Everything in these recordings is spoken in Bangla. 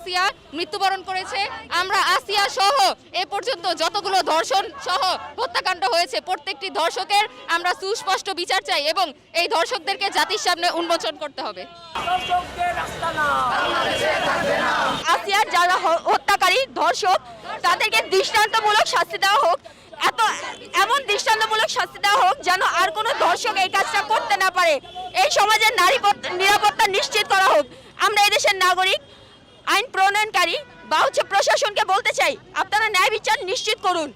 আসিয়া মৃত্যুবরণ করেছে। আমরা আসিয়া সহ এ পর্যন্ত যতগুলো ধর্ষণ সহ হত্যাকাণ্ড হয়েছে প্রত্যেকটি ধর্ষকের আমরা সুস্পষ্ট বিচার চাই এবং এই ধর্ষকদেরকে জাতির সামনে উন্মোচন করতে হবে। আসিয়ার যারা হত্যাকারী ধর্ষক তাদেরকে দৃষ্টান্তমূলক শাস্তি দেওয়া হোক, এমন দৃষ্টান্তমূলক শাস্তি দেওয়া হোক যেন আর কোনো ধর্ষক এই কাজটা করতে না পারে। এই সমাজের নারী নিরাপত্তা নিশ্চিত করা হোক। আমরা এদেশের নাগরিক, আইন প্রণয়নকারী বা প্রশাসনকে বলতে চাই, আপনারা ন্যায় বিচার নিশ্চিত করুন।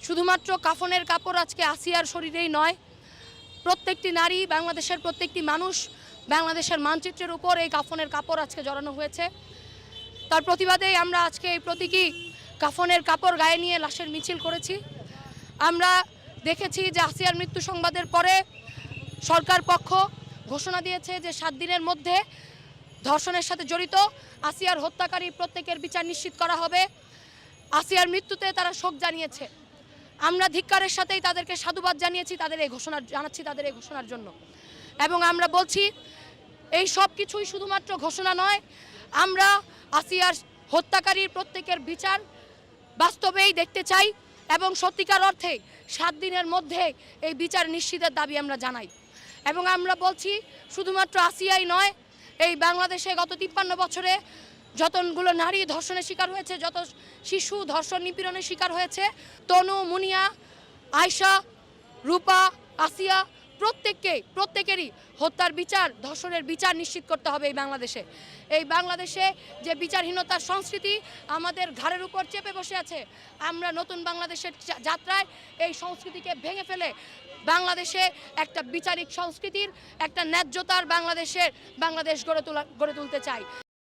শুধুমাত্র কাফনের কাপড় আজকে আসিয়ার শরীরেই নয়, প্রত্যেকটি নারী, বাংলাদেশের প্রত্যেকটি মানুষ, বাংলাদেশের মানচিত্রের উপর এই কাফনের কাপড় আজকে জড়ানো হয়েছে। তার প্রতিবাদেই আমরা আজকে এই প্রতীকী কাফনের কাপড় গায়ে নিয়ে লাশের মিছিল করেছি। আমরা দেখেছি যে আসিয়ার মৃত্যু সংবাদের পরে সরকার পক্ষ ঘোষণা দিয়েছে যে 7 দিনের মধ্যে ধর্ষণের সাথে জড়িত আসিয়ার হত্যাকারী প্রত্যেকের বিচার নিশ্চিত করা হবে। আসিয়ার মৃত্যুতে তারা শোক জানিয়েছে। আমরা ধিক্কারের সাথেই তাদেরকে সাধুবাদ জানিয়েছি তাদের এই ঘোষণার জন্য। এবং আমরা বলছি এই সব কিছুই শুধুমাত্র ঘোষণা নয়, আমরা আসিয়ার হত্যাকারীর প্রত্যেকের বিচার বাস্তবেই দেখতে চাই এবং সত্যিকার অর্থে 7 দিনের মধ্যে এই বিচার নিশ্চিতের দাবি আমরা জানাই। এবং আমরা বলছি শুধুমাত্র আসিয়াই নয়, এই বাংলাদেশে গত 53 বছরে যতগুলো নারী ধর্ষণের শিকার হয়েছে, যত শিশু ধর্ষণ নিপীড়নের শিকার হয়েছে, তনু, মুনিয়া, আয়শা, রূপা, আসিয়া, প্রত্যেকেরই হত্যার বিচার, ধর্ষণের বিচার নিশ্চিত করতে হবে এই বাংলাদেশে যে বিচারহীনতার সংস্কৃতি আমাদের ঘাড়ের উপর চেপে বসে আছে। আমরা নতুন বাংলাদেশের যাত্রায় এই সংস্কৃতিকে ভেঙে ফেলে বাংলাদেশে একটা বিচারিক সংস্কৃতির, একটা ন্যায্যতার বাংলাদেশ গড়ে তুলতে চাই।